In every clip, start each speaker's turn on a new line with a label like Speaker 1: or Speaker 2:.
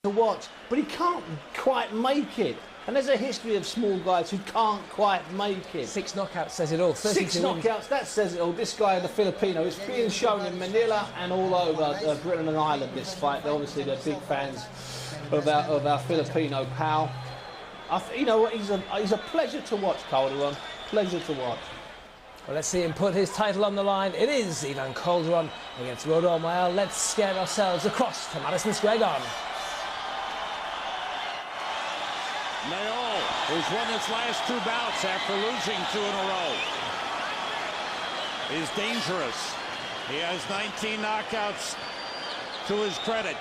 Speaker 1: to watch, but he can't quite make it. And there's a history of small guys who can't quite make it.
Speaker 2: 6 knockouts says it all.
Speaker 1: 6 knockouts, that says it all. This guy, the Filipino, is being shown in Manila and all over Britain and Ireland, this fight. Obviously, they're big fans of our Filipino pal. You know what, he's a pleasure to watch, Calderon. Pleasure to watch.
Speaker 2: Well, let's see him put his title on the line. It is Ivan Calderon against Rodel Mayol. Let's get ourselves across to Madison Square Garden.
Speaker 3: Mayol, who's won his last 2 bouts after losing 2 in a row, is dangerous. He has 19 knockouts to his credit.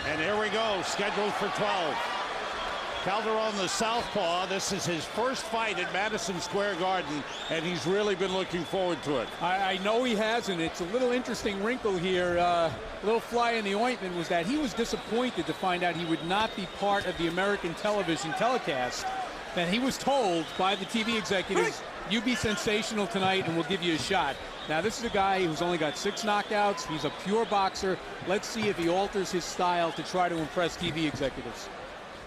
Speaker 3: And here we go, scheduled for 12. Calderon, the southpaw, this is his first fight at Madison Square Garden, and he's really been looking forward to it.
Speaker 4: I know he has, and it's a little interesting wrinkle here. A little fly in the ointment was that he was disappointed to find out he would not be part of the American television telecast. Then he was told by the TV executives, you be sensational tonight and we'll give you a shot. Now, this is a guy who's only got 6 knockouts. He's a pure boxer. Let's see if he alters his style to try to impress TV executives.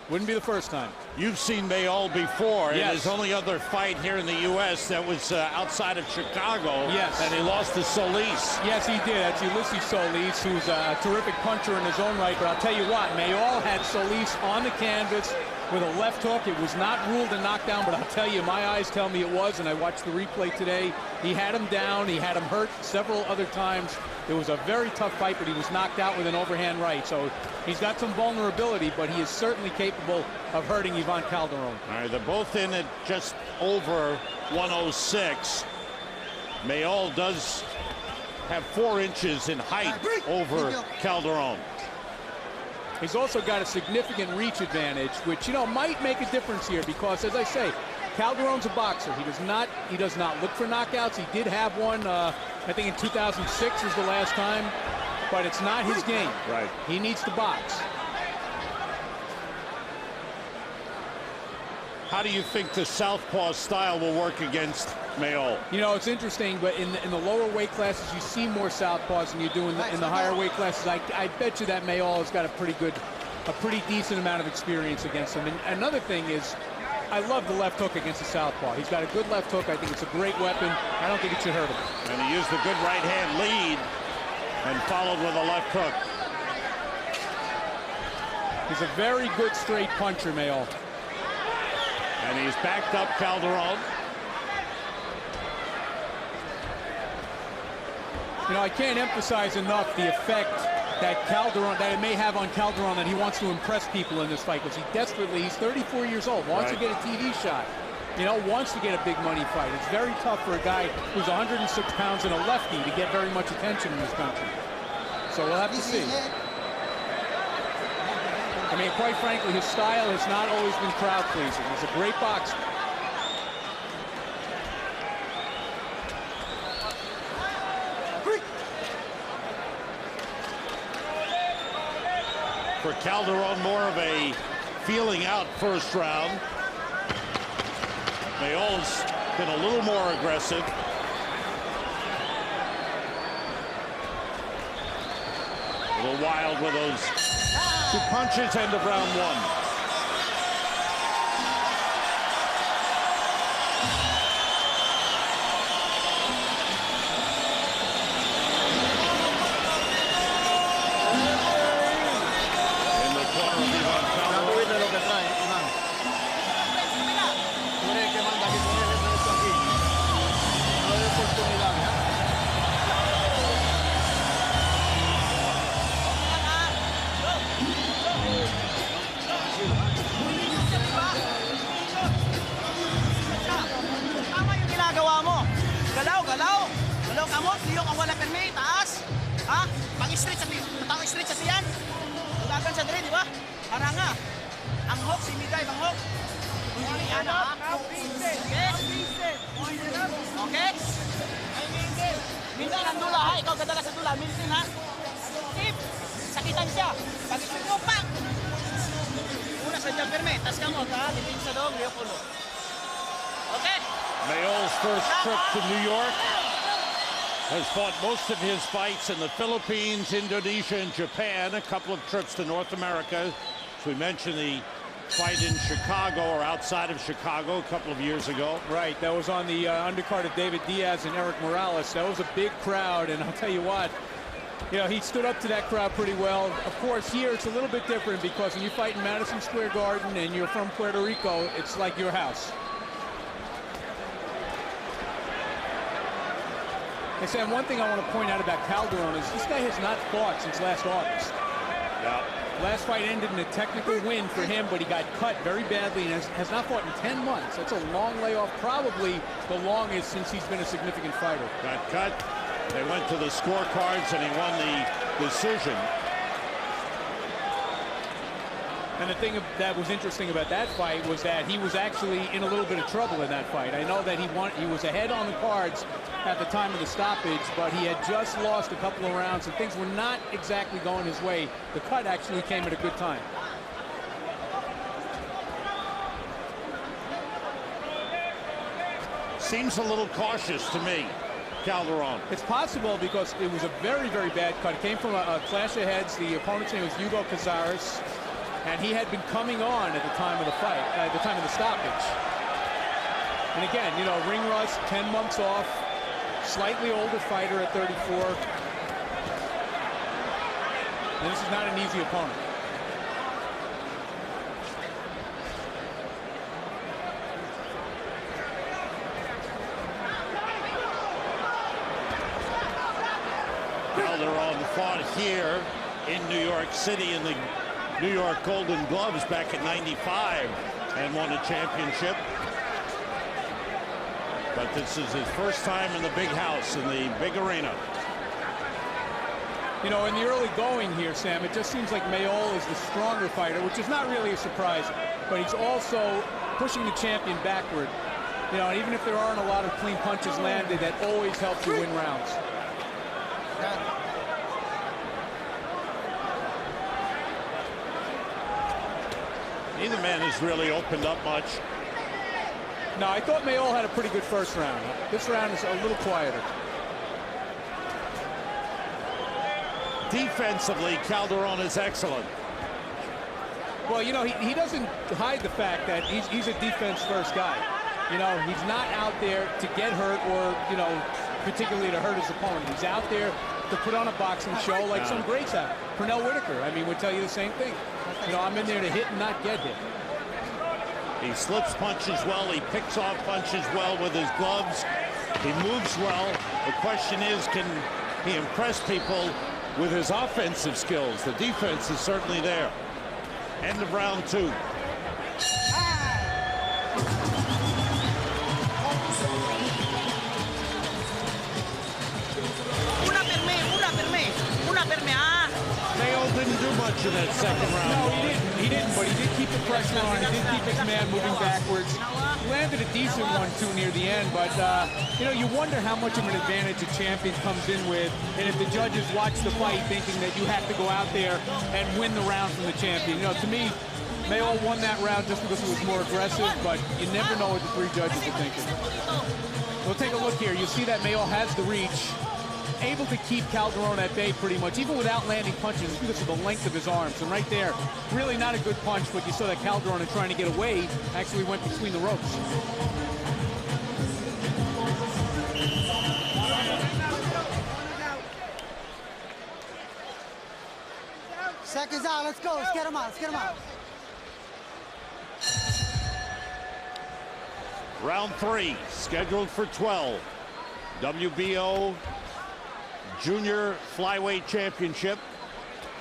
Speaker 4: Wouldn't be the first time.
Speaker 3: You've seen Mayol before.
Speaker 4: Yes.
Speaker 3: In his only other fight here in the U.S. that was outside of Chicago.
Speaker 4: Yes.
Speaker 3: And he lost to Solis.
Speaker 4: Yes, he did. That's Ulysses Solis, who's a terrific puncher in his own right. But I'll tell you what, Mayol had Solis on the canvas with a left hook. It was not ruled a knockdown, but I'll tell you, my eyes tell me it was, and I watched the replay today. He had him down. He had him hurt several other times. It was a very tough fight, but he was knocked out with an overhand right. So he's got some vulnerability, but he is certainly capable of hurting Ivan Calderon.
Speaker 3: All right, they're both in at just over 106. Mayol does have 4 inches in height over Calderon.
Speaker 4: He's also got a significant reach advantage, which, you know, might make a difference here because, as I say, Calderon's a boxer. He does not look for knockouts. He did have one, I think in 2006 was the last time, but it's not his game.
Speaker 3: Right.
Speaker 4: He needs to box.
Speaker 3: How do you think the southpaw style will work against Mayol?
Speaker 4: You know, it's interesting, but in the lower weight classes, you see more southpaws than you do in the higher weight classes. I bet you that Mayol has got a pretty decent amount of experience against him. And another thing is, I love the left hook against the southpaw. He's got a good left hook. I think it's a great weapon. I don't think it should hurt him.
Speaker 3: And he used a good right hand lead and followed with a left hook.
Speaker 4: He's a very good straight puncher, Mayol.
Speaker 3: And he's backed up Calderon.
Speaker 4: You know, I can't emphasize enough the effect that it may have on Calderon, that he wants to impress people in this fight, because he's 34 years old, wants to get a TV shot, you know, wants to get a big money fight. It's very tough for a guy who's 106 pounds and a lefty to get very much attention in this country. So we'll have to see. I mean, quite frankly, his style has not always been crowd-pleasing. He's a great boxer.
Speaker 3: For Calderon, more of a feeling out first round. Mayol's been a little more aggressive. A little wild with those 2 punches, end of round 1.
Speaker 5: Galaw ka mo, siyok ang wala permi, taas. Ha? Pang-stretch sa tiyan. Tulagan sa dire, di ba? Para nga. Ang hook, si Migay, bang hook. Hindi yan, ha? Okay? Mintin ang dula, ha? Ikaw gadala sa dula, mintin, ha? Tip, sakitan siya. Pag-stretch mo, pak! Una sa tiyan permi, tas ka mo, ha? Lipin sa doong, liyo pulo. Okay?
Speaker 3: Mayol's first trip to New York. has fought most of his fights in the Philippines, Indonesia, and Japan. A couple of trips to North America. As we mentioned, the fight in Chicago or outside of Chicago a couple of years ago.
Speaker 4: Right, that was on the undercard of David Diaz and Eric Morales. That was a big crowd, and I'll tell you what, you know, he stood up to that crowd pretty well. Of course, here it's a little bit different because when you fight in Madison Square Garden and you're from Puerto Rico, it's like your house. And Sam, one thing I want to point out about Calderon is this guy has not fought since last August.
Speaker 3: Yeah.
Speaker 4: Last fight ended in a technical win for him, but he got cut very badly and has not fought in 10 months. That's a long layoff, probably the longest since he's been a significant fighter.
Speaker 3: Got cut. They went to the scorecards and he won the decision.
Speaker 4: And the thing that was interesting about that fight was that he was actually in a little bit of trouble in that fight. I know that he was ahead on the cards at the time of the stoppage, but he had just lost a couple of rounds and things were not exactly going his way. The cut actually came at a good time.
Speaker 3: Seems a little cautious to me, Calderon.
Speaker 4: It's possible because it was a very, very bad cut. It came from a clash of heads. The opponent's name was Hugo Cazares, and he had been coming on at the time of the fight, at the time of the stoppage. And again, you know, ring rust, 10 months off, slightly older fighter at 34. And this is not an easy opponent.
Speaker 3: Calderon fought here in New York City in the New York Golden Gloves back in '95 and won a championship. But this is his first time in the big house, in the big arena.
Speaker 4: You know, in the early going here, Sam, it just seems like Mayol is the stronger fighter, which is not really a surprise, but he's also pushing the champion backward. You know, and even if there aren't a lot of clean punches landed, that always helps you win rounds.
Speaker 3: Neither man has really opened up much.
Speaker 4: No, I thought Mayol had a pretty good first round. This round is a little quieter.
Speaker 3: Defensively, Calderon is excellent.
Speaker 4: Well, you know, he doesn't hide the fact that he's a defense-first guy. You know, he's not out there to get hurt or, you know, particularly to hurt his opponent. He's out there to put on a boxing show like some greats have. Pernell Whitaker, I mean, would tell you the same thing. You know, I'm in there to hit and not get hit.
Speaker 3: He slips punches well. He picks off punches well with his gloves. He moves well. The question is, can he impress people with his offensive skills? The defense is certainly there. End of round 2. Mayol didn't do much in that second round.
Speaker 4: No, he didn't, but he did keep the pressure on. He did keep his man moving backwards. He landed a decent one, too, near the end, but, you know, you wonder how much of an advantage a champion comes in with, and if the judges watch the fight thinking that you have to go out there and win the round from the champion. You know, to me, Mayol won that round just because he was more aggressive, but you never know what the 3 judges are thinking. We'll take a look here. You see that Mayol has the reach, able to keep Calderon at bay pretty much, even without landing punches, because of the length of his arms. And right there, really not a good punch, but you saw that Calderon, in trying to get away, actually went between the ropes.
Speaker 6: Seconds out, let's go, let's get him out, let's get him out.
Speaker 3: Round 3, scheduled for 12. WBO Junior Flyweight Championship.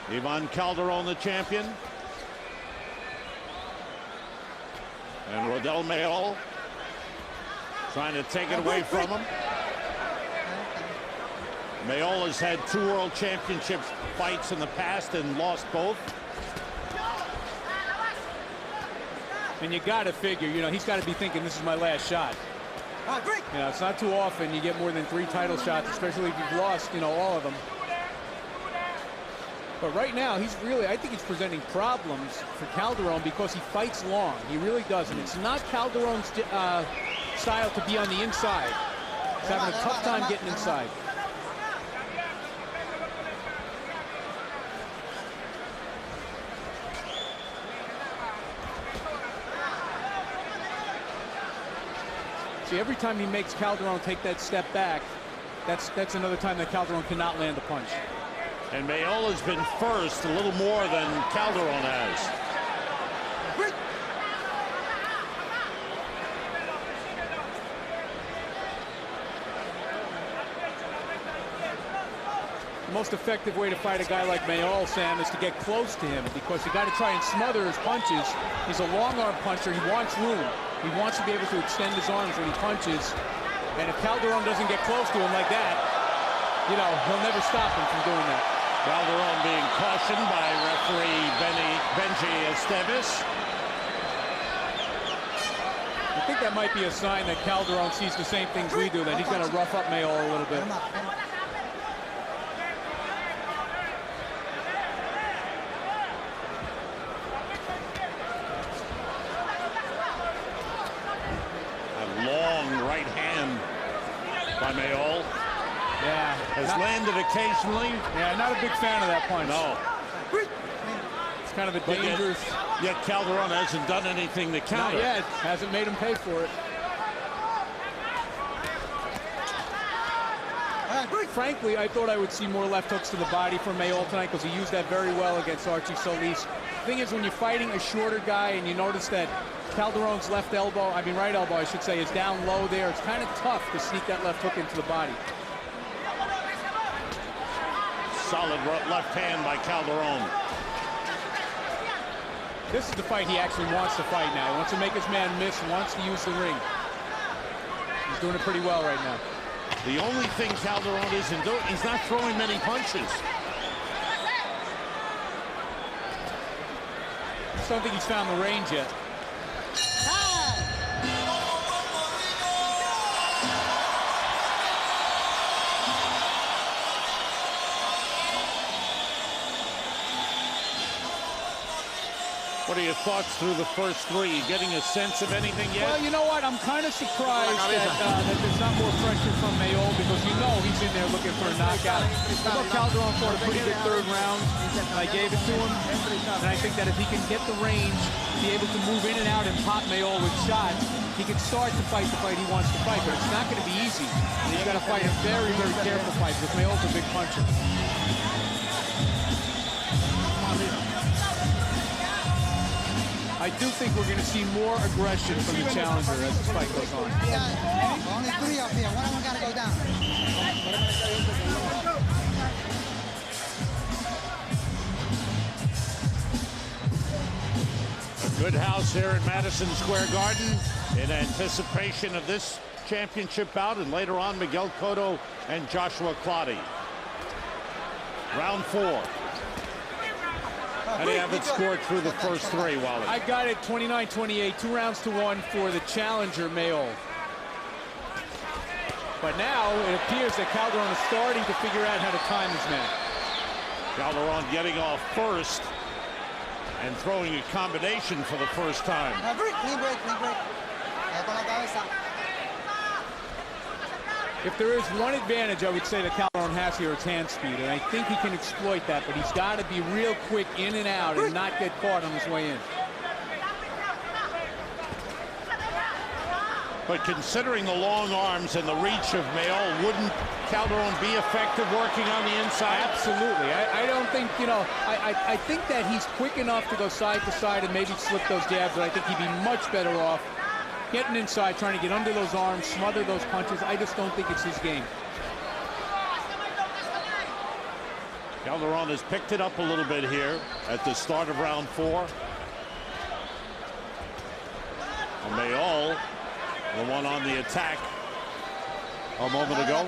Speaker 3: Ivan Calderon, the champion. And Rodel Mayol trying to take it away from him. Mayol has had 2 World Championship fights in the past and lost both.
Speaker 4: And you got to figure, you know, he's got to be thinking this is my last shot. You know, it's not too often you get more than 3 title shots, especially if you've lost, you know, all of them. But right now, he's really, I think he's presenting problems for Calderon because he fights long. He really does. And it's not Calderon's style to be on the inside. He's having a tough time getting inside. See, every time he makes Calderon take that step back, that's another time that Calderon cannot land a punch.
Speaker 3: And Mayol has been first a little more than Calderon has.
Speaker 4: The most effective way to fight a guy like Mayol, Sam, is to get close to him, because you got to try and smother his punches. He's a long arm puncher. He wants room. He wants to be able to extend his arms when he punches. And if Calderon doesn't get close to him like that, you know, he'll never stop him from doing that.
Speaker 3: Calderon being cautioned by referee Benji Esteves.
Speaker 4: I think that might be a sign that Calderon sees the same things we do, that he's going to rough up Mayol a little bit.
Speaker 3: Right hand by Mayol.
Speaker 4: Yeah.
Speaker 3: Has landed occasionally.
Speaker 4: Yeah, not a big fan of that punch.
Speaker 3: No.
Speaker 4: It's kind of a dangerous.
Speaker 3: Yet Calderon hasn't done anything to counter.
Speaker 4: Not yet. Hasn't made him pay for it. Frankly, I thought I would see more left hooks to the body from Mayol tonight, because he used that very well against Archie Solis. The thing is, when you're fighting a shorter guy and you notice that Calderon's right elbow, I should say, is down low there, it's kind of tough to sneak that left hook into the body.
Speaker 3: Solid left hand by Calderon.
Speaker 4: This is the fight he actually wants to fight now. He wants to make his man miss, wants to use the ring. He's doing it pretty well right now.
Speaker 3: The only thing Calderon isn't doing, he's not throwing many punches.
Speaker 4: I just don't think he's found the range yet.
Speaker 3: What are your thoughts through the first three? You getting a sense of anything yet?
Speaker 4: Well, you know what? I'm kind of surprised that there's not more pressure from Mayol, because you know he's in there looking for a knockout. I thought Calderon fought a pretty good third round. I gave it to him. And I think that if he can get the range, be able to move in and out and pop Mayol with shots, he can start to fight the fight he wants to fight. But it's not going to be easy. He's got to fight a very, very careful fight, because Mayol's a big puncher. I do think we're going to see more aggression from the challenger as this fight goes on.
Speaker 6: Only three up here. One of them got to go down.
Speaker 3: A good house here at Madison Square Garden in anticipation of this championship bout, and later on Miguel Cotto and Joshua Clottey. Round 4. How do you have it scored through the first three, Wally?
Speaker 4: I got it 29-28, 2 rounds to 1 for the challenger, Mayol. But now it appears that Calderon is starting to figure out how to time his man.
Speaker 3: Calderon getting off first and throwing a combination for the first time.
Speaker 6: Clean break, clean break.
Speaker 4: If there is one advantage, I would say that Calderon has here, it's hand speed, and I think he can exploit that, but he's got to be real quick in and out and not get caught on his way in.
Speaker 3: But considering the long arms and the reach of Mayol, wouldn't Calderon be effective working on the inside?
Speaker 4: Absolutely. I don't think, you know, I think that he's quick enough to go side to side and maybe slip those jabs, but I think he'd be much better off getting inside, trying to get under those arms, smother those punches. I just don't think it's his game.
Speaker 3: Calderon has picked it up a little bit here at the start of round 4. And Mayol, the one on the attack a moment ago.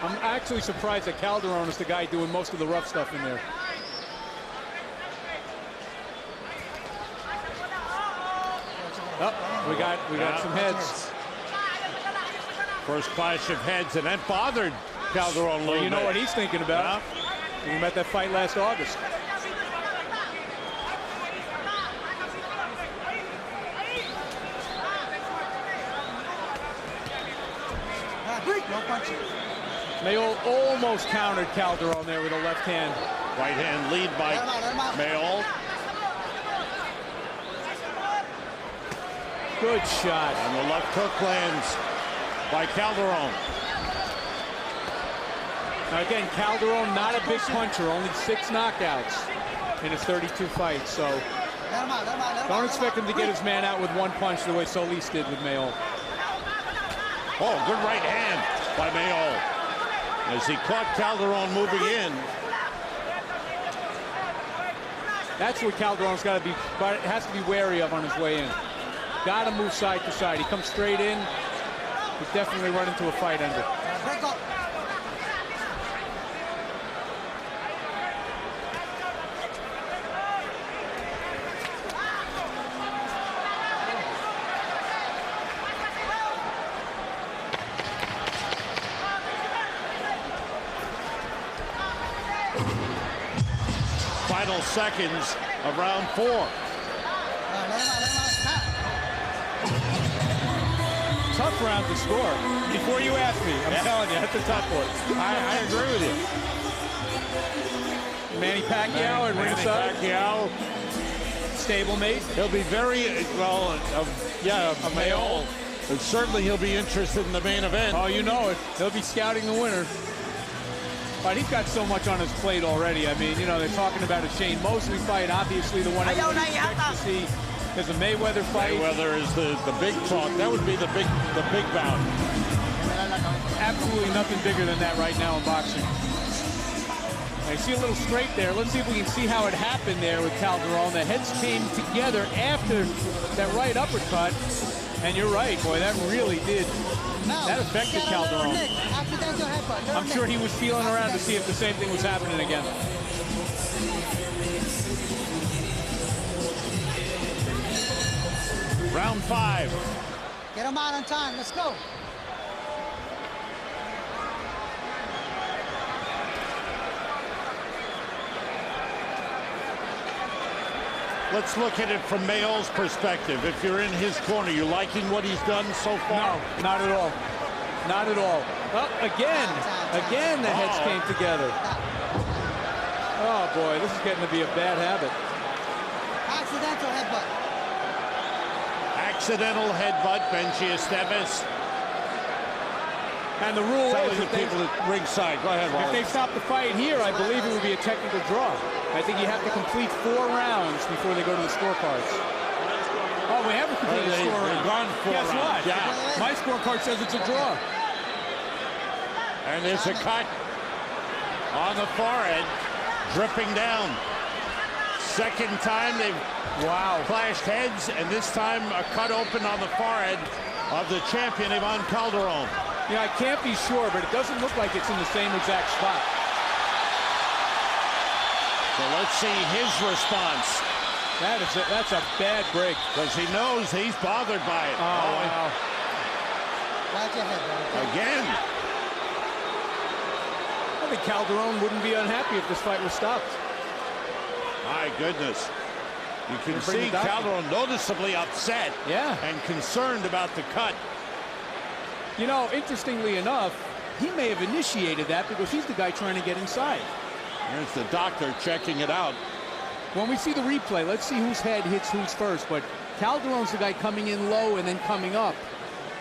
Speaker 4: I'm actually surprised that Calderon is the guy doing most of the rough stuff in there. Oh, we got some heads.
Speaker 3: First clash of heads, and that bothered Calderon a little bit.
Speaker 4: You know what he's thinking about? Thinking about that fight last August. Mayol almost countered Calderon there with a left hand.
Speaker 3: Right hand lead by Mayol.
Speaker 4: Good shot.
Speaker 3: And the left hook lands by Calderon.
Speaker 4: Now again, Calderon, not a big puncher, only 6 knockouts in his 32 fights. So don't expect him to get his man out with 1 punch the way Solis did with Mayol.
Speaker 3: Oh, good right hand by Mayol as he caught Calderon moving in.
Speaker 4: That's what Calderon's got to be, but has to be wary of on his way in. Got to move side to side. He comes straight in. He's definitely run into a fight under.
Speaker 3: Final seconds of round 4.
Speaker 4: Tough round to score. Before you ask me, I'm telling you, that's a tough one.
Speaker 3: I agree with you.
Speaker 4: Manny Pacquiao at ringside.
Speaker 3: Pacquiao.
Speaker 4: Stablemate.
Speaker 3: He'll be very, well, a Mayol. And certainly he'll be interested in the main event.
Speaker 4: Oh, you know it. He'll be scouting the winner. But he's got so much on his plate already. I mean, you know, they're talking about a Shane Mosley fight. Obviously, the one everybody expects to see. There's a Mayweather fight.
Speaker 3: Mayweather is the big talk. That would be the big bout.
Speaker 4: Absolutely nothing bigger than that right now in boxing. I see a little straight there. Let's see if we can see how it happened there with Calderon. The heads came together after that right uppercut. And you're right, boy, that really did. That affected Calderon. I'm sure he was feeling around to see if the same thing was happening again.
Speaker 3: Round 5.
Speaker 6: Get him out on time. Let's go.
Speaker 3: Let's look at it from Mayol's perspective. If you're in his corner, you liking what he's done so far?
Speaker 4: No, not at all. Not at all. Well, again the heads came together. Oh, boy, this is getting to be a bad habit.
Speaker 6: Accidental headbutt.
Speaker 3: Accidental headbutt, Benji Esteves.
Speaker 4: And the rule is
Speaker 3: the people at ringside. Go ahead, Wally.
Speaker 4: if they stop the fight here, I believe it would be a technical draw. I think you have to complete 4 rounds before they go to the scorecards. Oh, we haven't completed the score.
Speaker 3: They've gone 4
Speaker 4: Guess
Speaker 3: rounds.
Speaker 4: what?
Speaker 3: Yeah.
Speaker 4: My scorecard says it's a draw.
Speaker 3: And there's a cut on the forehead, dripping down. Second time they've clashed heads, and this time a cut open on the forehead of the champion, Ivan Calderon.
Speaker 4: Yeah, I can't be sure, but it doesn't look like it's in the same exact spot.
Speaker 3: So let's see his response.
Speaker 4: That's a bad break.
Speaker 3: Because he knows he's bothered by it.
Speaker 4: Oh, wow.
Speaker 6: Watch your head, brother.
Speaker 3: Again.
Speaker 4: I think Calderon wouldn't be unhappy if this fight was stopped.
Speaker 3: My goodness. You can
Speaker 4: Bring
Speaker 3: see
Speaker 4: the doctor.
Speaker 3: Calderon noticeably upset and concerned about the cut.
Speaker 4: You know, interestingly enough, he may have initiated that because he's the guy trying to get inside.
Speaker 3: There's the doctor checking it out.
Speaker 4: When we see the replay, let's see whose head hits who's first. But Calderon's the guy coming in low and then coming up.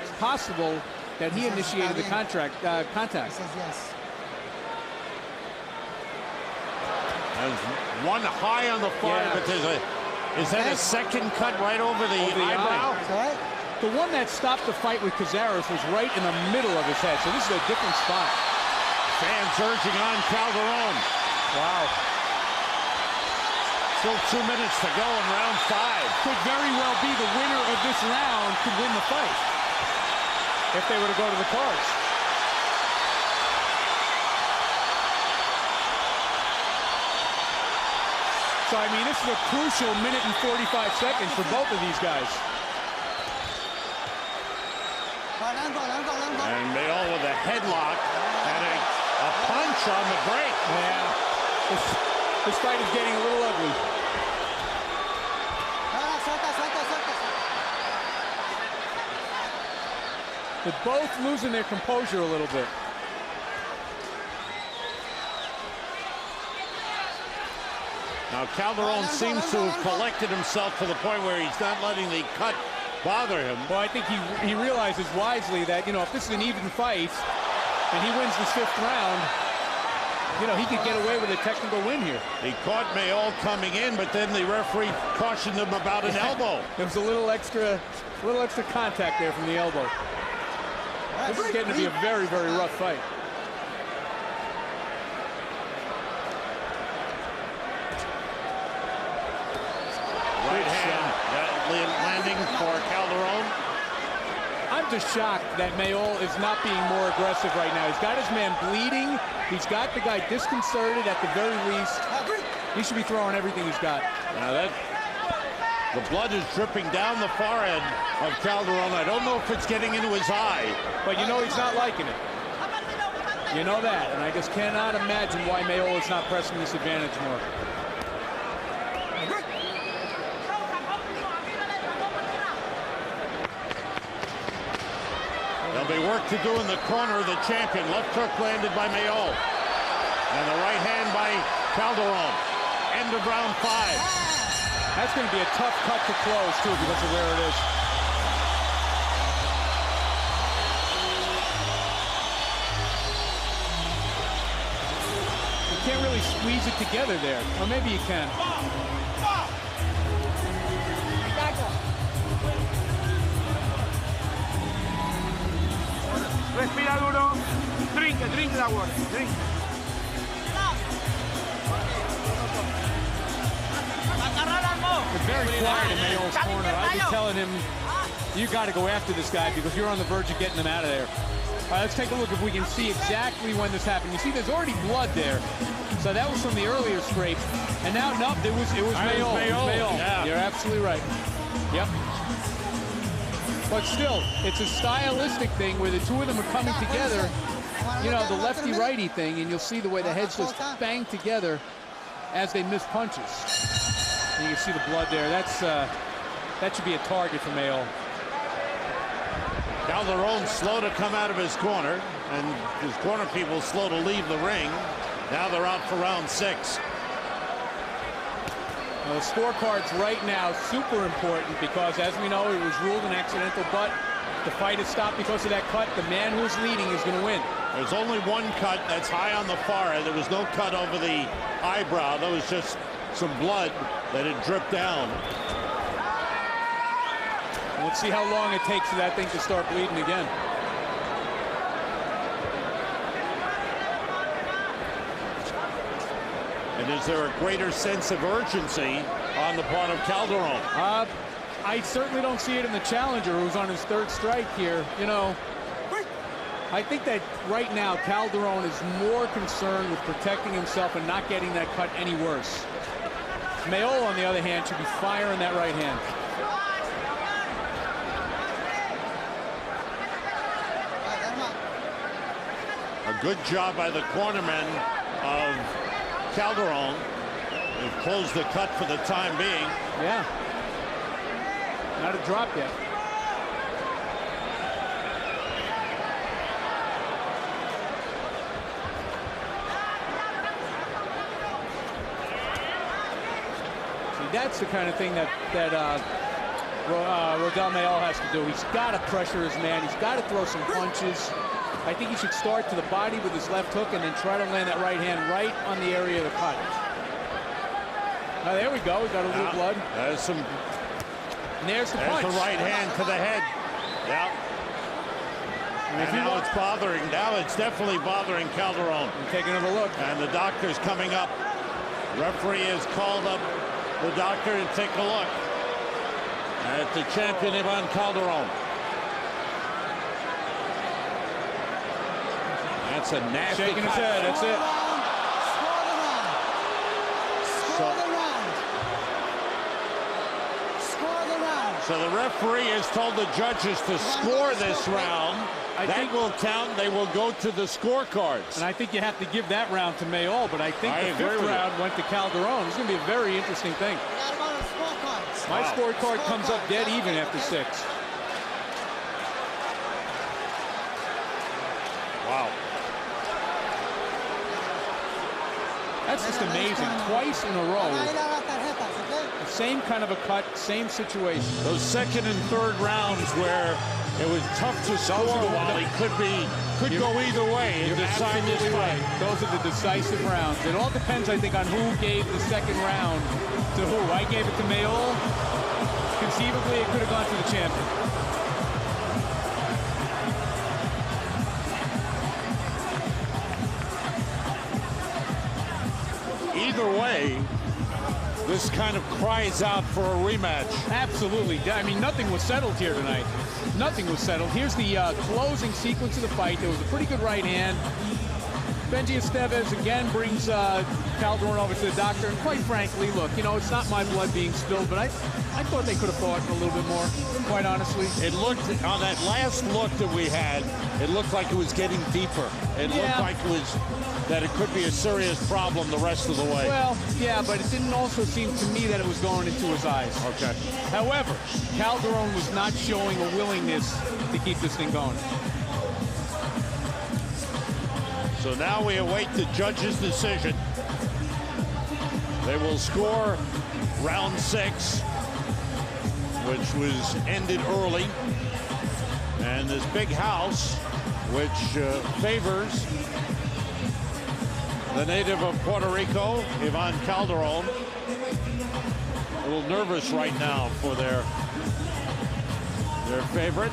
Speaker 4: It's possible that he initiated the contact.
Speaker 6: He says yes.
Speaker 3: There's one high on the forehead, but there's is that a second cut right over the eyebrow?
Speaker 6: Eye.
Speaker 4: The one that stopped the fight with Cazares was right in the middle of his head, so this is a different spot.
Speaker 3: Fans urging on Calderon.
Speaker 4: Wow.
Speaker 3: Still 2 minutes to go in round 5.
Speaker 4: Could very well be the winner of this round could win the fight if they were to go to the cards. So, I mean, this is a crucial minute and 45 seconds for both of these guys.
Speaker 3: And Mayol with a headlock and a punch on the break.
Speaker 4: Yeah. This fight is getting a little ugly. They're both losing their composure a little bit.
Speaker 3: Now Calderon seems to have collected himself to the point where he's not letting the cut bother him.
Speaker 4: Well, I think he realizes wisely that, you know, if this is an even fight and he wins this 5th round, you know, he could get away with a technical win here.
Speaker 3: He caught Mayol coming in, but then the referee cautioned him about an elbow.
Speaker 4: There was a little extra contact there from the elbow. This is getting to be a very, very rough fight.
Speaker 3: Right hand landing for Calderon.
Speaker 4: I'm just shocked that Mayol is not being more aggressive right now. He's got his man bleeding. He's got the guy disconcerted at the very least. He should be throwing everything he's got.
Speaker 3: Now the blood is dripping down the forehead of Calderon. I don't know if it's getting into his eye.
Speaker 4: But you know he's not liking it. You know that. And I just cannot imagine why Mayol is not pressing this advantage more.
Speaker 3: There'll be work to do in the corner of the champion. Left hook landed by Mayol. And the right hand by Calderon. End of round 5.
Speaker 4: That's going to be a tough cut to close, too, because of where it is. You can't really squeeze it together there. Or maybe you can.
Speaker 7: Respira duro. Drink that water. Drink.
Speaker 4: It's very quiet in Mayol's corner. I'd be telling him, you got to go after this guy because you're on the verge of getting him out of there. All right, let's take a look if we can see exactly when this happened. You see, there's already blood there. So that was from the earlier scrape. And now, no, it was Mayol. Mayol.
Speaker 3: Yeah.
Speaker 4: You're absolutely right. Yep. But still, it's a stylistic thing where the two of them are coming together. You know, the lefty-righty thing, and you'll see the way the heads just bang together as they miss punches. And you can see the blood there. That should be a target for Mayol.
Speaker 3: Calderon slow to come out of his corner, and his corner people slow to leave the ring. Now they're out for round 6.
Speaker 4: Well, the scorecards right now super important because, as we know, it was ruled an accidental, but the fight is stopped because of that cut. The man who's leading is going to win.
Speaker 3: There's only one cut that's high on the forehead. There was no cut over the eyebrow. There was just some blood that had dripped down.
Speaker 4: Let's see how long it takes for that thing to start bleeding again.
Speaker 3: And is there a greater sense of urgency on the part of Calderon?
Speaker 4: I certainly don't see it in the challenger who's on his 3rd strike here. You know, I think that right now Calderon is more concerned with protecting himself and not getting that cut any worse. Mayol, on the other hand, should be firing that right hand.
Speaker 3: A good job by the cornermen of Calderon. They've closed the cut for the time being.
Speaker 4: Yeah. Not a drop yet. See, that's the kind of thing that Rodel Mayol has to do. He's got to pressure his man. He's got to throw some punches. I think he should start to the body with his left hook and then try to land that right hand right on the area of the cut. Now, there we go. We got a little blood.
Speaker 3: There's some.
Speaker 4: And there's the punch.
Speaker 3: The right hand to the head. Yeah. And now it's bothering. Now it's definitely bothering Calderon.
Speaker 4: Take another look.
Speaker 3: And the doctor's coming up. Referee has called up the doctor to take a look at the champion Ivan Calderon. That's a nasty
Speaker 4: shaking his head. That's it.
Speaker 3: So the referee has told the judges to score this round. That will count. They will go to the scorecards.
Speaker 4: And I think you have to give that round to Mayol, but I think the 5th round went to Calderon. It's going to be a very interesting thing. My scorecard comes up dead even after 6.
Speaker 3: Wow.
Speaker 4: That's just amazing. Twice in a row, the Same kind of a cut, same situation.
Speaker 3: Those second and third rounds where it was tough to score while he could go either way and decide this fight.
Speaker 4: Right. Those are the decisive rounds. It all depends, I think, on who gave the second round to who. I gave it to Mayol. Conceivably, it could have gone to the champion.
Speaker 3: Either way, this kind of cries out for a rematch.
Speaker 4: Absolutely. I mean, nothing was settled here tonight. Nothing was settled. Here's the closing sequence of the fight. There was a pretty good right hand. Benji Estevez again brings Calderon over to the doctor. And quite frankly, look, you know, it's not my blood being spilled, but I thought they could have fought a little bit more, quite honestly.
Speaker 3: It looked, on that last look that we had, it looked like it was getting deeper. It looked like that it could be a serious problem the rest of the way.
Speaker 4: Well, yeah, but it didn't also seem to me that it was going into his eyes.
Speaker 3: Okay.
Speaker 4: However, Calderon was not showing a willingness to keep this thing going.
Speaker 3: So now we await the judge's decision. They will score round 6, which was ended early. And this big house, which favors the native of Puerto Rico, Ivan Calderon. A little nervous right now for their favorite.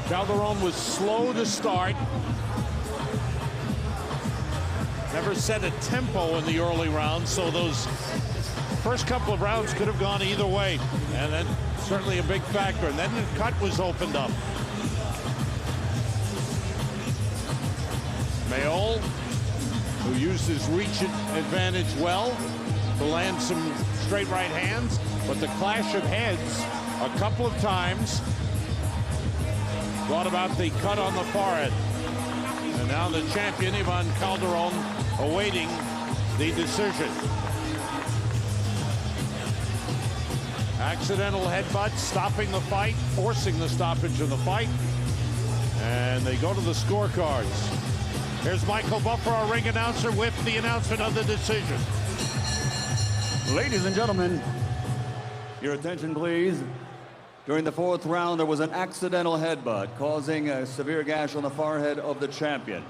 Speaker 3: Calderon was slow to start. Never set a tempo in the early rounds, so those first couple of rounds could have gone either way. And then certainly a big factor. And then the cut was opened up. Mayol, who used his reach advantage well to land some straight right hands, but the clash of heads a couple of times brought about the cut on the forehead. And now the champion, Ivan Calderon, awaiting the decision. Accidental headbutt, stopping the fight, forcing the stoppage of the fight. And they go to the scorecards. Here's Michael Buffer, our ring announcer, with the announcement of the decision.
Speaker 8: Ladies and gentlemen, your attention, please. During the 4th round, there was an accidental headbutt causing a severe gash on the forehead of the champion.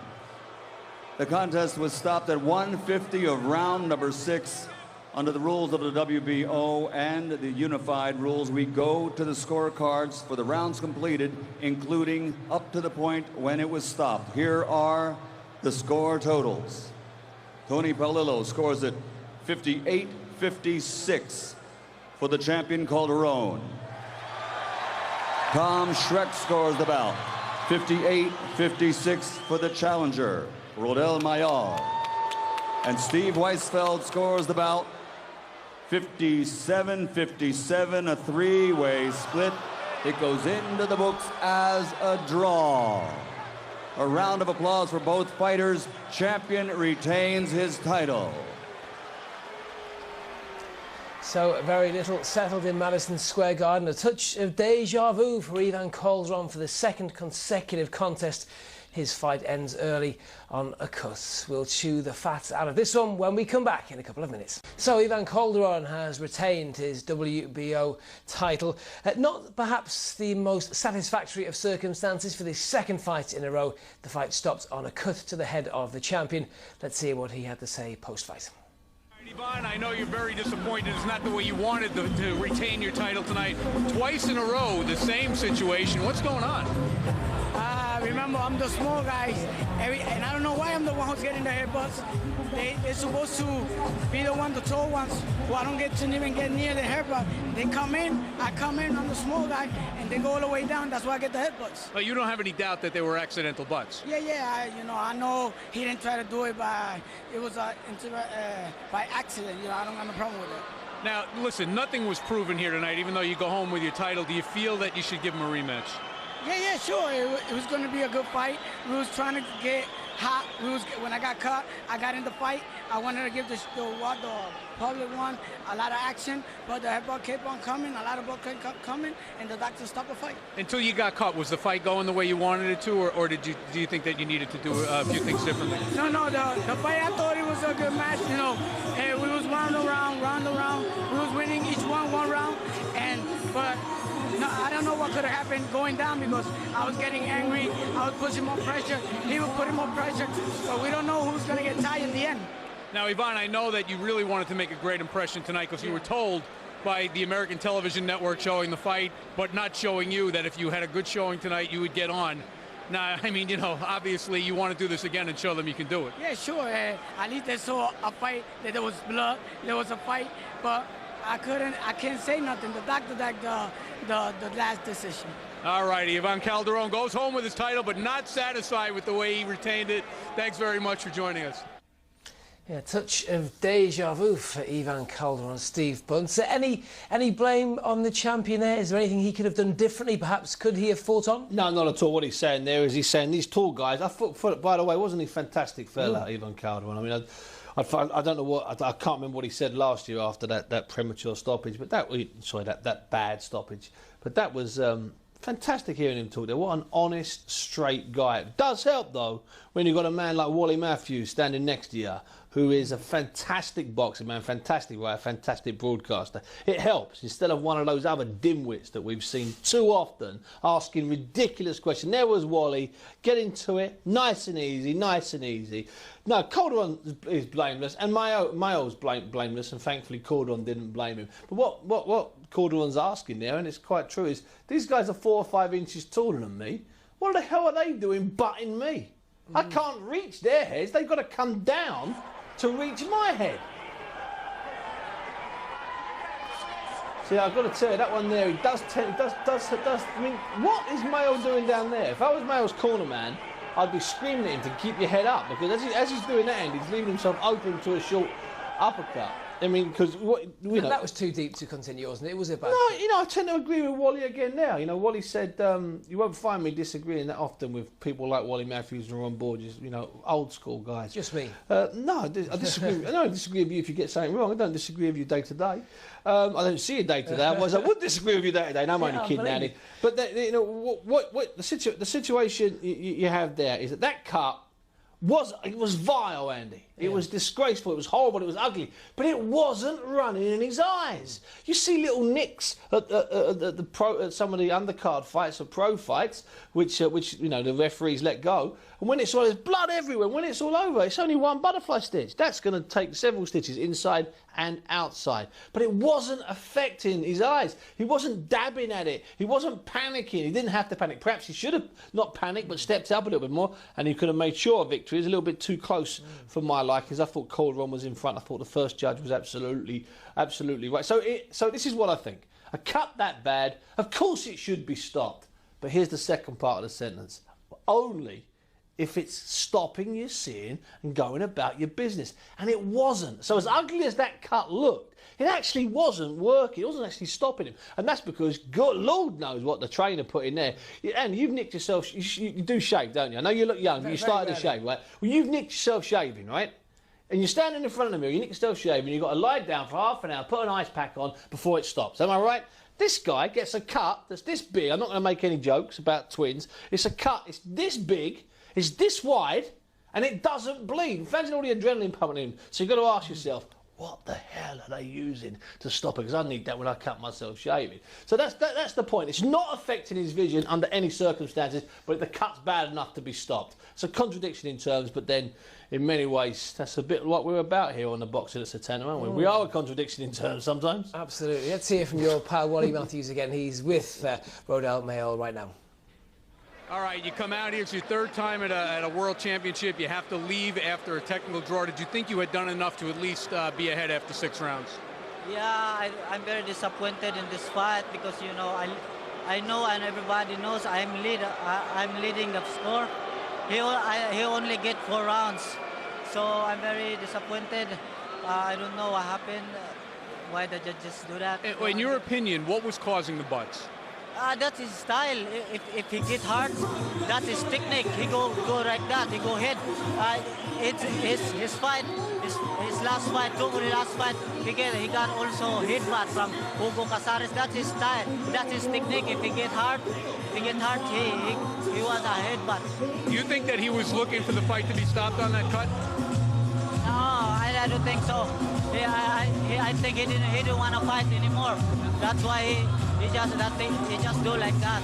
Speaker 8: The contest was stopped at 1:50 of round number 6. Under the rules of the WBO and the unified rules, we go to the scorecards for the rounds completed, including up to the point when it was stopped. Here are the score totals. Tony Paolillo scores it 58-56 for the champion Calderon. Tom Schreck scores the bout, 58-56 for the challenger, Rodel Mayol. And Steve Weisfeld scores the bout, 57-57, a 3-way split. It goes into the books as a draw. A round of applause for both fighters. Champion retains his title.
Speaker 2: So very little settled in Madison Square Garden. A touch of deja vu for Ivan Calderon for the 2nd consecutive contest. His fight ends early on a cut. We'll chew the fat out of this one when we come back in a couple of minutes. So Ivan Calderon has retained his WBO title. Not perhaps the most satisfactory of circumstances for the 2nd fight in a row. The fight stopped on a cut to the head of the champion. Let's see what he had to say post-fight.
Speaker 4: Ivan, I know you're very disappointed. It's not the way you wanted to retain your title tonight. Twice in a row, the same situation. What's going on?
Speaker 6: Remember, I'm the small guy, and I don't know why I'm the one who's getting the headbutts. They're supposed to be the one, the tall ones, who I don't get to even get near the headbutt. They come in, I come in, I'm the small guy, and they go all the way down. That's why I get the headbutts.
Speaker 4: But you don't have any doubt that they were accidental butts?
Speaker 6: Yeah, I know he didn't try to do it by accident. I don't have a problem with it.
Speaker 4: Now, listen, nothing was proven here tonight, even though you go home with your title. Do you feel that you should give him a rematch?
Speaker 6: Yeah, sure. It was going to be a good fight. We was trying to get hot. When I got cut, I got in the fight. I wanted to give the public one a lot of action, but the headbutt kept on coming, a lot of blood kept coming, and the doctor stopped the fight.
Speaker 4: Until you got caught, was the fight going the way you wanted it to, or do you think that you needed to do a few things differently?
Speaker 6: No, the fight, I thought it was a good match, you know. And we was round around. We was winning each one round, but no, I don't know what could have happened going down because I was getting angry. I was pushing more pressure. He was putting more pressure, but we don't know who's going to get tired in the end.
Speaker 4: Now, Ivan, I know that you really wanted to make a great impression tonight because you were told by the American television network showing the fight, but not showing you, that if you had a good showing tonight, you would get on. Now, I mean, you know, obviously you want to do this again and show them you can do it.
Speaker 6: Yeah, sure. At least they saw a fight, that there was blood, there was a fight, but I can't say nothing. The doctor got the last decision.
Speaker 4: All righty, Ivan Calderon goes home with his title, but not satisfied with the way he retained it. Thanks very much for joining us.
Speaker 2: Yeah, touch of deja vu for Ivan Calderon, Steve Bunce. Any blame on the champion there? Is there anything he could have done differently? Perhaps could he have fought on?
Speaker 1: No, not at all. What he's saying there is he's saying these tall guys. I thought, by the way, wasn't he fantastic fella, Ivan Calderon? I mean, I don't know what I can't remember what he said last year after that premature stoppage, but that bad stoppage. But that was fantastic hearing him talk there. What an honest, straight guy. It does help though when you've got a man like Wally Matthews standing next to you, who is a fantastic boxer, man, fantastic writer, fantastic broadcaster. It helps instead of one of those other dimwits that we've seen too often asking ridiculous questions. There was Wally, get into it, nice and easy, nice and easy. No, Calderon is blameless, and Mayol's blameless, and thankfully Calderon didn't blame him. But what Calderon's asking there, and it's quite true, is these guys are 4 or 5 inches taller than me. What the hell are they doing butting me? I can't reach their heads. They've got to come down to reach my head. See, I've got to tell you, that one there, he does. I mean, what is Mayol doing down there? If I was Mayol's corner man, I'd be screaming at him to keep your head up, because as he's doing that end, he's leaving himself open to a short uppercut. I mean, because
Speaker 2: that was too deep to continue, wasn't it? It was a bad.
Speaker 1: No, you know, I tend to agree with Wally again now. You know, Wally said you won't find me disagreeing that often with people like Wally Matthews and Ron Borges. You know, old school guys.
Speaker 2: Just me.
Speaker 1: No, I disagree. I don't disagree with you if you get something wrong. I don't disagree with you day to day. I don't see you day to day. Otherwise, I would disagree with you day to day. And I'm only kidding, Andy. But you know what the situation you have there is that cut. It was vile, Andy. It was disgraceful, it was horrible, it was ugly. But it wasn't running in his eyes. You see little nicks at some of the undercard fights or pro fights, which you know, the referees let go. And when it's all, there's blood everywhere. When it's all over, it's only one butterfly stitch. That's going to take several stitches inside and outside. But it wasn't affecting his eyes. He wasn't dabbing at it. He wasn't panicking. He didn't have to panic. Perhaps he should have not panicked, but stepped up a little bit more, and he could have made sure victory. Is a little bit too close for my likings. I thought Calderon was in front. I thought the first judge was absolutely right. So this is what I think. A cut that bad, of course it should be stopped. But here's the second part of the sentence. Only if it's stopping your seeing and going about your business. And it wasn't. So as ugly as that cut looked, it actually wasn't working. It wasn't actually stopping him. And that's because God, Lord knows what the trainer put in there. And you've nicked yourself. You do shave, don't you? I know you look young, but you started to shave, right? Well, you've nicked yourself shaving, right? And you're standing in front of the mirror, you nick yourself shaving, you've got to lie down for half an hour, put an ice pack on before it stops. Am I right? This guy gets a cut that's this big. I'm not going to make any jokes about twins. It's a cut. It's this big. It's this wide, and it doesn't bleed. Imagine all the adrenaline pumping in. So you've got to ask yourself, what the hell are they using to stop it? Because I need that when I cut myself shaving. So that's the point. It's not affecting his vision under any circumstances, but the cut's bad enough to be stopped. It's a contradiction in terms, but then in many ways, that's a bit what we're about here on the Boxing at Satana, aren't we? We are a contradiction in terms sometimes.
Speaker 2: Absolutely. Let's hear from your pal Wally Matthews again. He's with Rodel Mayol right now.
Speaker 4: All right, you come out here, it's your third time at a world championship. You have to leave after a technical draw. Did you think you had done enough to at least be ahead after 6 rounds?
Speaker 9: Yeah, I'm very disappointed in this fight because, you know, I know and everybody knows I'm leading the score. He only get 4 rounds. So I'm very disappointed. I don't know what happened, why the judges do that.
Speaker 4: In your opinion, what was causing the butts?
Speaker 9: That's his style. If he get hard, that's his technique. He go like that. He go head. It's his fight. His last fight, Toguri last fight. He got also headbutt from Hugo Casares. That's his style. That's his technique. If he get hard, he wants a headbutt.
Speaker 4: Do you think that he was looking for the fight to be stopped on that cut?
Speaker 9: No, I don't think so. I think he didn't want to fight anymore. That's why he just do like that.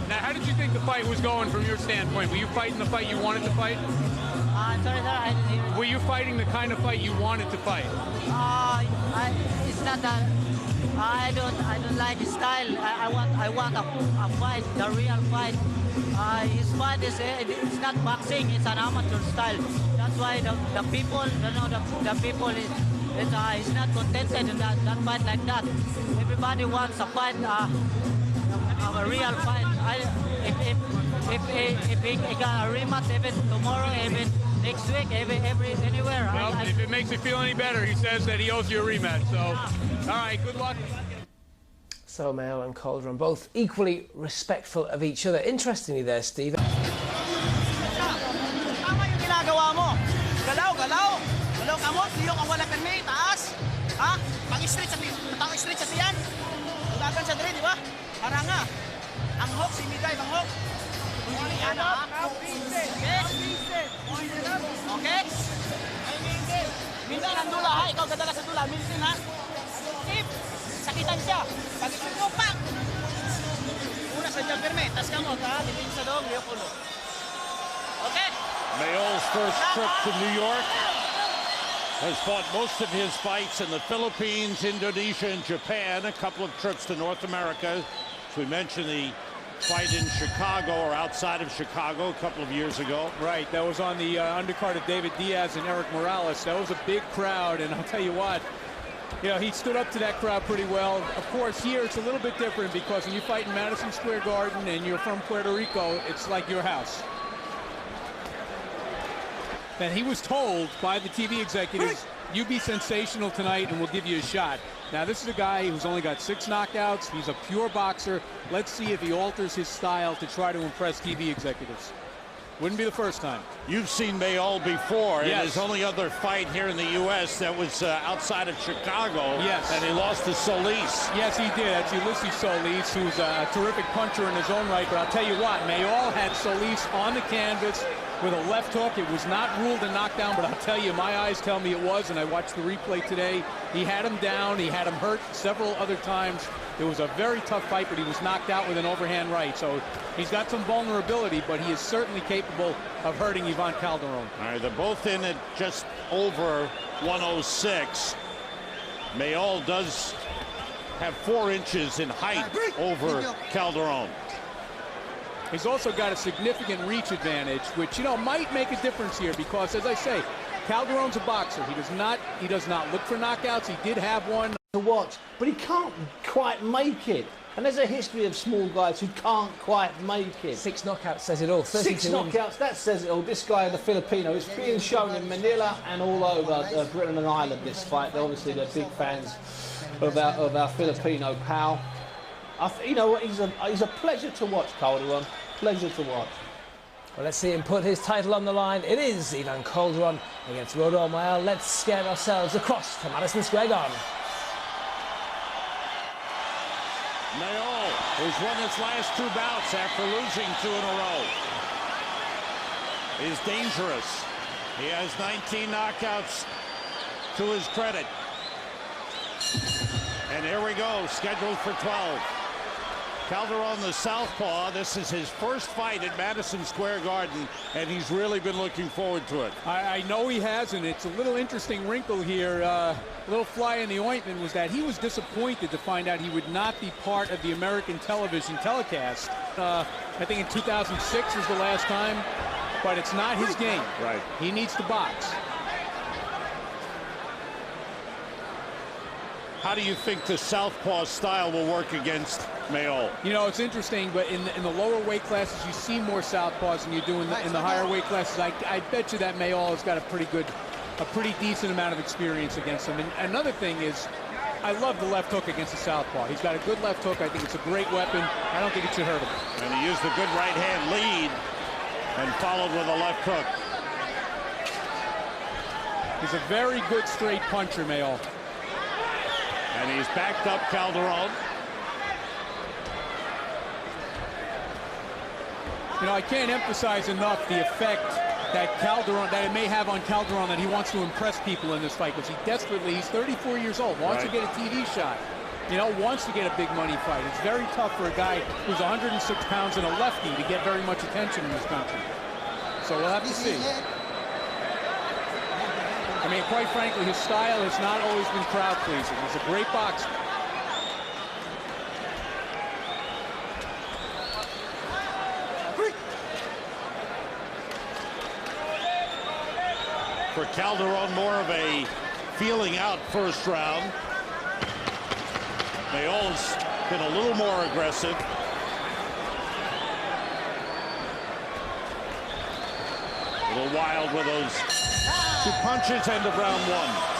Speaker 4: Now, how did you think the fight was going from your standpoint? Were you fighting the fight you wanted to fight?
Speaker 9: Sorry, sir, I didn't hear.
Speaker 4: Were you fighting the kind of fight you wanted to fight?
Speaker 9: It's not that. I don't like his style. I want a fight, the real fight. His fight is it's not boxing. It's an amateur style. That's why the people, the people is not contented in that fight like that. Everybody wants a fight, a real fight. If he got a rematch, even tomorrow, even next week, anywhere.
Speaker 4: Well, if it makes you feel any better, he says that he owes you a rematch. So, all right, good luck.
Speaker 2: So Mayol and Calderon, both equally respectful of each other. Interestingly there, Steve.
Speaker 5: Tama yung ginagawa mo. Galaw ka mo, tiyok ang wala permi, taas. Ha? Pag-straight sa tiyan. Udagan sa dire, di ba? Haranga. Ang hook, si Miday, bang hook. Hindi yan, ha? Okay? Mindan ang dula, ha? Ikaw gadala sa dula. Mindan, ha? Keep. Sakitan siya. Pag-straight mo, pak! Una sa dyan, permi. Tas ka mo, ha? Dipin sa doong, liyok ulo. Okay?
Speaker 3: Mayol's first trip to New York. Has fought most of his fights in the Philippines, Indonesia, and Japan. A couple of trips to North America. As we mentioned, the fight in Chicago or outside of Chicago a couple of years ago.
Speaker 4: Right, that was on the undercard of David Diaz and Eric Morales. That was a big crowd, and I'll tell you what, you know, he stood up to that crowd pretty well. Of course, here it's a little bit different because when you fight in Madison Square Garden and you're from Puerto Rico, it's like your house. And he was told by the TV executives, you be sensational tonight and we'll give you a shot. Now, this is a guy who's only got 6 knockouts. He's a pure boxer. Let's see if he alters his style to try to impress TV executives. Wouldn't be the first time.
Speaker 3: You've seen Mayol before.
Speaker 4: Yes.
Speaker 3: In his only other fight here in the U.S. that was outside of Chicago.
Speaker 4: Yes.
Speaker 3: And he lost to Solis.
Speaker 4: Yes, he did. That's Ulysses Solis, who's a terrific puncher in his own right. But I'll tell you what, Mayol had Solis on the canvas with a left hook. It was not ruled a knockdown, but I'll tell you, my eyes tell me it was, and I watched the replay today. He had him down. He had him hurt several other times. It was a very tough fight, but he was knocked out with an overhand right. So he's got some vulnerability, but he is certainly capable of hurting Ivan Calderon.
Speaker 3: All right, they're both in at just over 106. Mayol does have 4 inches in height over Calderon.
Speaker 4: He's also got a significant reach advantage, which, you know, might make a difference here because, as I say, Calderon's a boxer. He does not look for knockouts. He did have one
Speaker 1: to watch, but he can't quite make it. And there's a history of small guys who can't quite make it.
Speaker 2: 6 knockouts says it all.
Speaker 1: 6 knockouts, that says it all. This guy, the Filipino, is being shown in Manila and all over Britain and Ireland, this fight. Obviously, they're big fans of our Filipino pal. You know what, he's a pleasure to watch, Calderon. Pleasure to watch.
Speaker 2: Well, let's see him put his title on the line. It is Ivan Calderon against Rodel Mayol. Let's get ourselves across to Madison Square Garden.
Speaker 3: Mayol has won his last 2 bouts after losing 2 in a row. He's dangerous. He has 19 knockouts to his credit. And here we go, scheduled for 12. Calderon, the southpaw, this is his first fight at Madison Square Garden, and he's really been looking forward to it.
Speaker 4: I know he has, and it's a little interesting wrinkle here. A little fly in the ointment was that he was disappointed to find out he would not be part of the American television telecast. I think in 2006 was the last time, but it's not his game.
Speaker 3: Right.
Speaker 4: He needs to box.
Speaker 3: How do you think the southpaw style will work against Mayol?
Speaker 4: You know, it's interesting, but in the lower weight classes, you see more southpaws than you do in the higher weight classes. I bet you that Mayol has got a pretty decent amount of experience against him. And another thing is, I love the left hook against the southpaw. He's got a good left hook. I think it's a great weapon. I don't think it should hurt him.
Speaker 3: And he used the good right hand lead and followed with a left hook.
Speaker 4: He's a very good straight puncher, Mayol.
Speaker 3: And he's backed up Calderon.
Speaker 4: You know, I can't emphasize enough the effect that it may have on Calderon, that he wants to impress people in this fight, because he's 34 years old, wants to get a TV shot, you know, wants to get a big money fight. It's very tough for a guy who's 106 pounds and a lefty to get very much attention in this country. So we'll have to see. I mean, quite frankly, his style has not always been crowd pleasing. He's a great boxer.
Speaker 3: For Calderon, more of a feeling out first round. Mayol's been a little more aggressive. A little wild with those two punches, end of round one.